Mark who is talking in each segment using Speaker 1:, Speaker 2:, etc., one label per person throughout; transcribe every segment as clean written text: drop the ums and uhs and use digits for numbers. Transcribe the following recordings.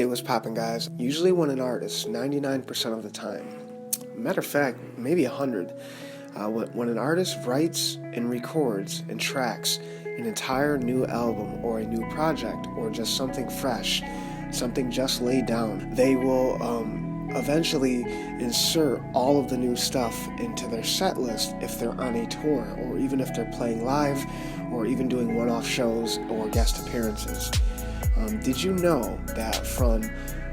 Speaker 1: Hey, what's poppin', guys? Usually when an artist, 99% of the time, matter of fact, maybe 100, when an artist writes and records and tracks an entire new album or a new project or just something fresh, something just laid down, they will eventually insert all of the new stuff into their set list if they're on a tour, or even if they're playing live, or even doing one-off shows or guest appearances. Did you know that from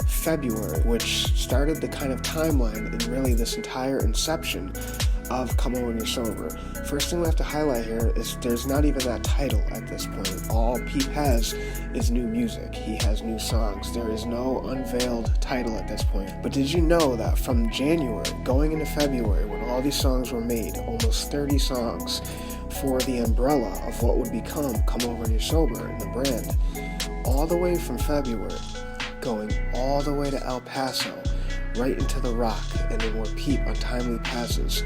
Speaker 1: February, which started the kind of timeline and really this entire inception of Come On When You're Sober, first thing we have to highlight here is there's not even that title at this point. All Peep has is new music. He has new songs. There is no unveiled title at this point. But did you know that from January going into February, when all these songs were made, almost 30 songs for the umbrella of what would become Come On When You're Sober and the brand, all the way from February, going all the way to El Paso, right into the Rock, and then where Peep untimely passes,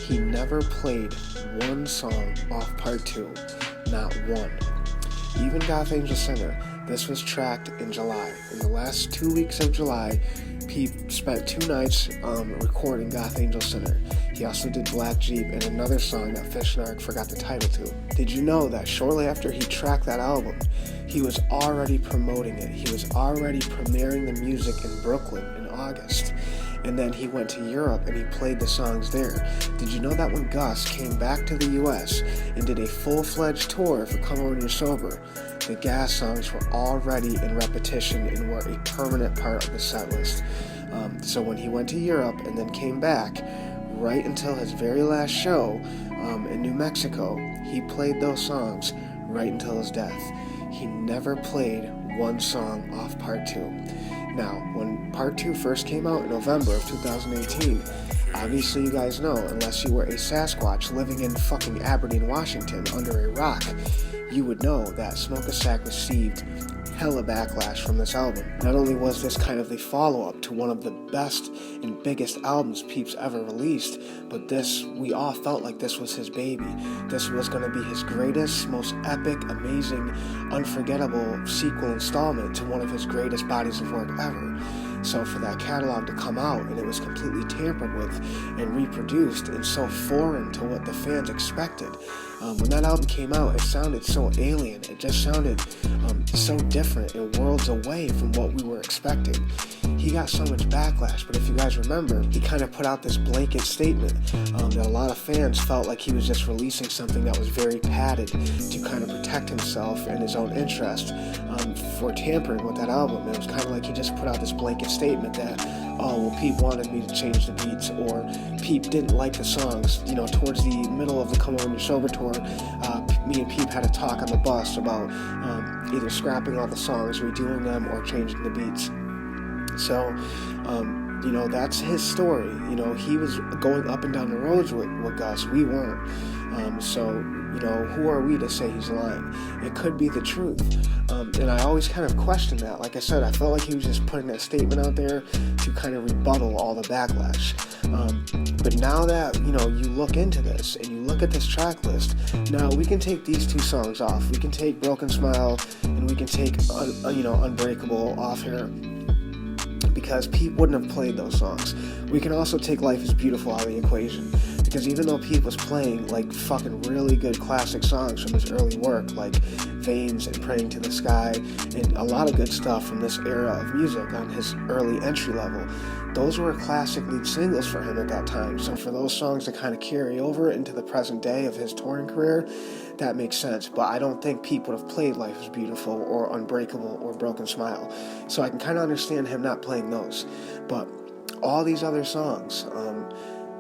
Speaker 1: he never played one song off part 2, not one. Even Goth Angel Center, this was tracked in July. In the last 2 weeks of July, Peep spent 2 nights recording Goth Angel Center. He also did Black Jeep and another song that Fish and Ark forgot the title to. Did you know that shortly after he tracked that album, he was already promoting it? He was already premiering the music in Brooklyn in August. And then he went to Europe and he played the songs there. Did you know that when Gus came back to the US and did a full-fledged tour for Come On When You're Sober, the gas songs were already in repetition and were a permanent part of the set list. So when he went to Europe and then came back, right until his very last show in New Mexico, he played those songs right until his death. He never played one song off part 2. Now, when part 2 first came out in November of 2018, obviously you guys know, unless you were a Sasquatch living in fucking Aberdeen, Washington, under a rock, you would know that Smokeasac received hella backlash from this album. Not only was this kind of the follow-up to one of the best and biggest albums Peep's ever released, but this, we all felt like this was his baby. This was going to be his greatest, most epic, amazing, unforgettable sequel installment to one of his greatest bodies of work ever. So for that catalog to come out and it was completely tampered with and reproduced and so foreign to what the fans expected, when that album came out, it sounded so alien. It just sounded so different and worlds away from what we were expecting. He got so much backlash, but if you guys remember, he kind of put out this blanket statement that a lot of fans felt like he was just releasing something that was very padded to kind of protect himself and his own interest for tampering with that album. It was kind of like he just put out this blanket statement that, oh, well, Peep wanted me to change the beats, or Peep didn't like the songs. You know, towards the middle of the Come On When You're Sober tour, me and Peep had a talk on the bus about either scrapping all the songs, redoing them, or changing the beats. So, you know, that's his story. You know, he was going up and down the roads with Gus. We weren't. So, you know, who are we to say he's lying? It could be the truth. And I always kind of questioned that. Like I said, I felt like he was just putting that statement out there to kind of rebuttal all the backlash. But now that, you know, you look into this and you look at this track list, now we can take these 2 songs off. We can take Broken Smile and we can take, Unbreakable off here, because Peep wouldn't have played those songs. We can also take Life is Beautiful out of the equation, because even though Peep was playing like fucking really good classic songs from his early work, like Veins and Praying to the Sky, and a lot of good stuff from this era of music on his early entry level, those were classic lead singles for him at that time. So for those songs to kind of carry over into the present day of his touring career, that makes sense. But I don't think Peep would have played Life is Beautiful or Unbreakable or Broken Smile. So I can kind of understand him not playing those. But all these other songs,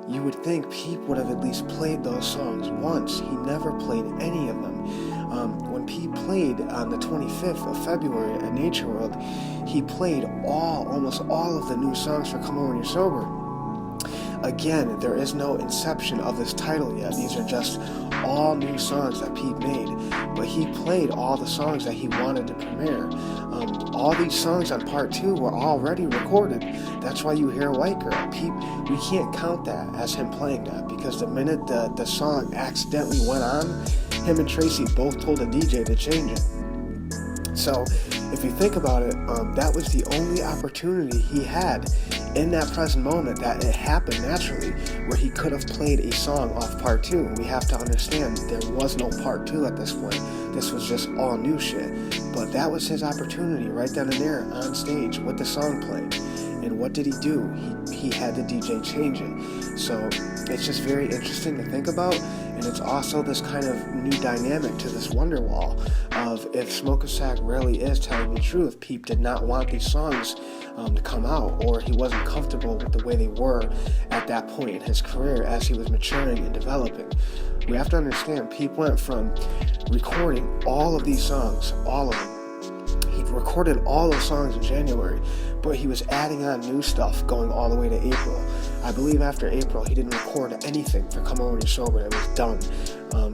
Speaker 1: you would think Peep would have at least played those songs once. He never played any of them. When Peep played on the 25th of February at Nature World, he played almost all of the new songs for Come On When You're Sober. Again, there is no inception of this title yet. These are just all new songs that Peep made. But he played all the songs that he wanted to premiere. All these songs on part 2 were already recorded. That's why you hear White Girl. Peep, we can't count that as him playing that, because the minute the song accidentally went on, him and Tracy both told the DJ to change it. So if you think about it, that was the only opportunity he had in that present moment that it happened naturally, where he could have played a song off part 2. We have to understand there was no part 2 at this point. This was just all new shit. But that was his opportunity right then and there on stage with the song playing. And what did he do? He had the DJ change it. So it's just very interesting to think about. And it's also this kind of new dynamic to this Wonderwall of if Smokeasac really is telling the truth, Peep did not want these songs to come out, or he wasn't comfortable with the way they were at that point in his career as he was maturing and developing. We have to understand, Peep went from recording all of these songs, all of them. He recorded all those songs in January, but he was adding on new stuff going all the way to April. I believe after April, he didn't record anything for Come On When You're Sober. It was done.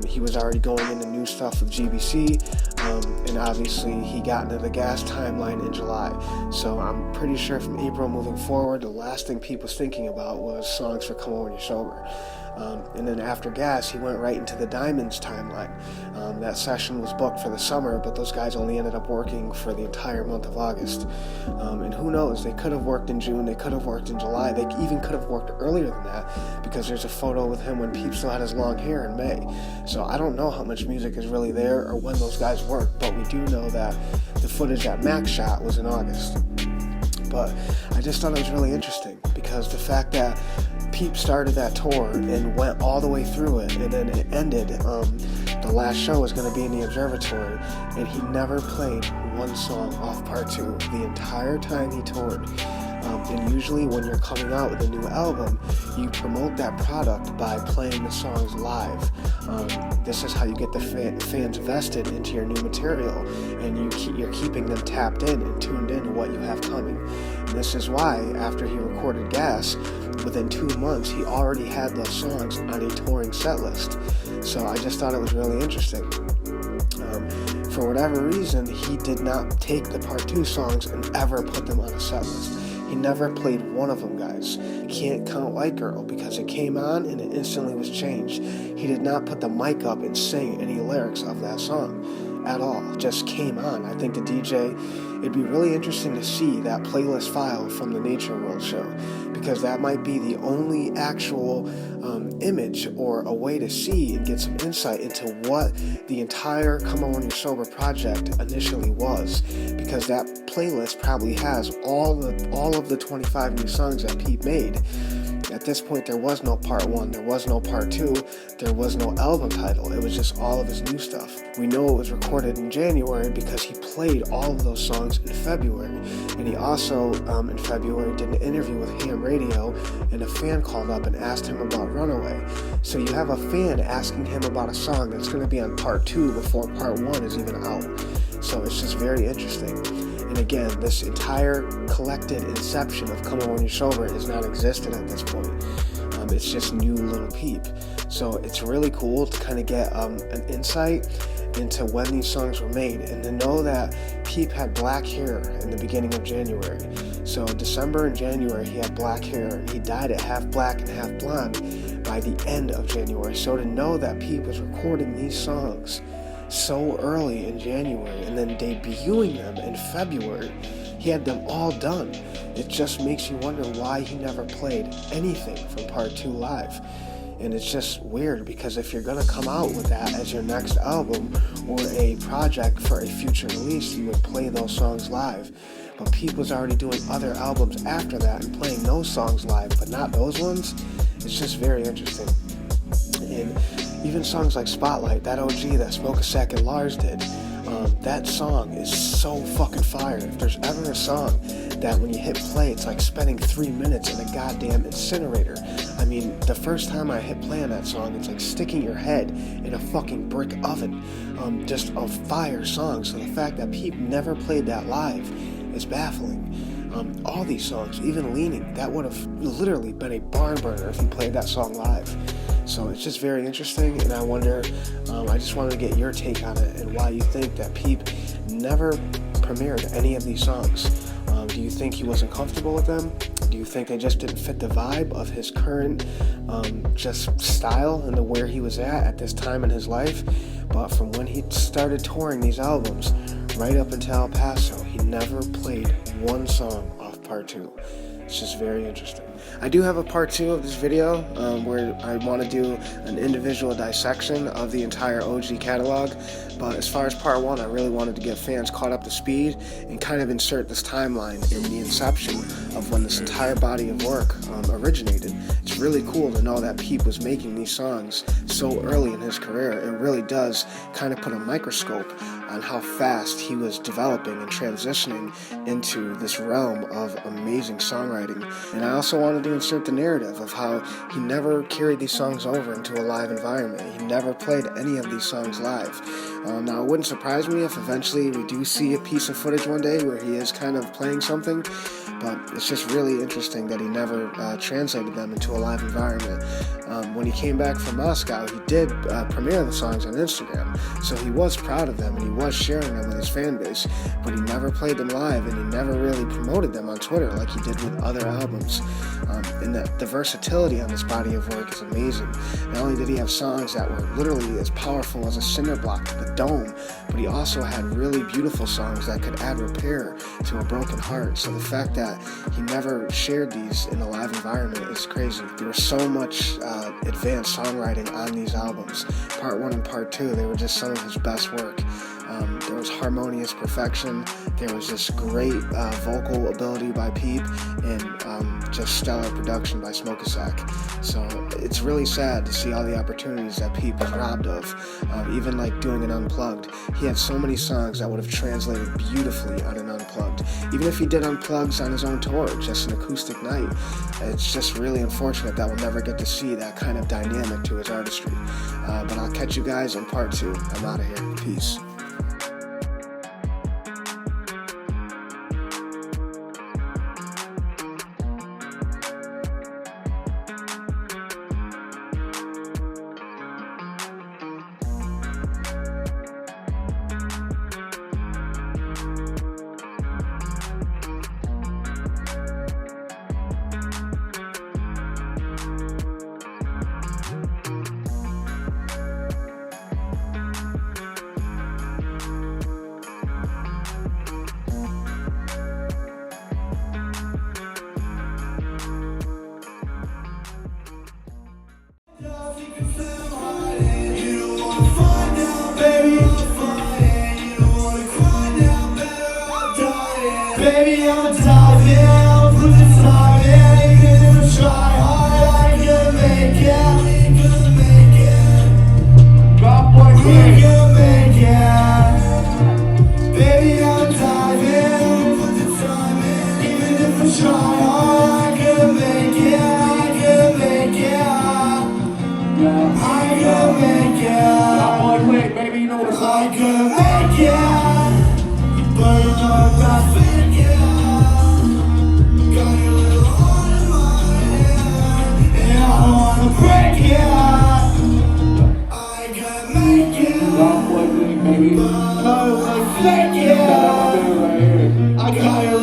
Speaker 1: He was already going into new stuff with GBC, and obviously he got into the Gas timeline in July. So I'm pretty sure from April moving forward, the last thing Peep was thinking about was songs for Come On When You're Sober. And then after Gas, he went right into the Diamonds timeline. That session was booked for the summer, but those guys only ended up working for the entire month of August. And who knows, they could have worked in June, they could have worked in July, they even could have worked earlier than that, because there's a photo with him when Peep still had his long hair in May. So I don't know how much music is really there or when those guys worked, but we do know that the footage that Max shot was in August. But I just thought it was really interesting, because the fact that Peep started that tour and went all the way through it, and then it ended. The last show was going to be in the Observatory, and he never played one song off part 2 the entire time he toured. And usually when you're coming out with a new album, you promote that product by playing the songs live. This is how you get the fans vested into your new material, and you're keeping them tapped in and tuned in to what you have coming. And this is why, after he recorded Gas, within 2 months, he already had those songs on a touring set list. So I just thought it was really interesting. For whatever reason, he did not take the part 2 songs and ever put them on a set list. He never played one of them, guys. Can't count White Girl, because it came on and it instantly was changed. He did not put the mic up and sing any lyrics of that song at all. It just came on. I think the DJ, it'd be really interesting to see that playlist file from the Nature World show, because that might be the only actual image or a way to see and get some insight into what the entire Come On When You're Sober project initially was, because that playlist probably has all of the 25 new songs that Pete made. At this point, there was no part 1, there was no part 2, there was no album title. It was just all of his new stuff. We know it was recorded in January because he played all of those songs in February. And he also, in February, did an interview with Ham Radio, and a fan called up and asked him about Runaway. So you have a fan asking him about a song that's going to be on part 2 before part 1 is even out. So it's just very interesting. And again, this entire collected inception of Come On When You're Sober is not existent at this point. It's just new Lil Peep. So it's really cool to kind of get an insight into when these songs were made, and to know that Peep had black hair in the beginning of January. So December and January he had black hair, and he dyed it half black and half blonde by the end of January. So to know that Peep was recording these songs so early in January and then debuting them in February, he had them all done. It just makes you wonder why he never played anything from part 2 live. And it's just weird, because if you're going to come out with that as your next album or a project for a future release, you would play those songs live. But Pete was already doing other albums after that and playing those songs live, but not those ones. It's just very interesting. And even songs like Spotlight, that OG that Smokeasac and Lars did, that song is so fucking fire. If there's ever a song that when you hit play, it's like spending 3 minutes in a goddamn incinerator. I mean, the first time I hit play on that song, it's like sticking your head in a fucking brick oven. Just a fire song. So the fact that Pete never played that live is baffling. All these songs, even Leaning, that would have literally been a barn burner if he played that song live. So it's just very interesting, and I wonder, I just wanted to get your take on it and why you think that Peep never premiered any of these songs. Do you think he wasn't comfortable with them? Do you think they just didn't fit the vibe of his current just style and the where he was at this time in his life? But from when he started touring these albums, right up until El Paso, he never played one song off part 2. It's just very interesting. I do have a part 2 of this video where I want to do an individual dissection of the entire OG catalog, but as far as part 1, I really wanted to get fans caught up to speed and kind of insert this timeline in the inception of when this entire body of work originated. It's really cool to know that Peep was making these songs so early in his career. It really does kind of put a microscope on how fast he was developing and transitioning into this realm of amazing songwriting. And I also wanted to insert the narrative of how he never carried these songs over into a live environment. He never played any of these songs live. Now, it wouldn't surprise me if eventually we do see a piece of footage one day where he is kind of playing something, but it's just really interesting that he never translated them into a live environment. When he came back from Moscow, he did premiere the songs on Instagram, so he was proud of them and he was sharing them with his fan base, but he never played them live and he never really promoted them on Twitter like he did with other albums. And the versatility on this body of work is amazing. Not only did he have songs that were literally as powerful as a cinder block to the dome, but he also had really beautiful songs that could add repair to a broken heart. So the fact that he never shared these in a live environment is crazy. There was so much advanced songwriting on these albums. Part 1 and Part 2, they were just some of his best work. There was harmonious perfection, there was this great vocal ability by Peep, and just stellar production by Smokeasac. So it's really sad to see all the opportunities that Peep was robbed of. Even like doing an unplugged, he had so many songs that would have translated beautifully on an unplugged. Even if he did unplugs on his own tour, just an acoustic night, it's just really unfortunate that we'll never get to see that kind of dynamic to his artistry. But I'll catch you guys in part 2. I'm out of here. Peace.
Speaker 2: Baby, I'm diving, put the time in, you can try hard, I can make it, Goth Boi, we can make it. Baby, I'm diving, put the time in, even if I try hard, I can make it, I can make it, I can make it. Goth Boi, quick, baby, you know what it's like. I can make it, but I'm not faking. Break it, I can make it. Goth Boi, baby. No, I fake it. I got it.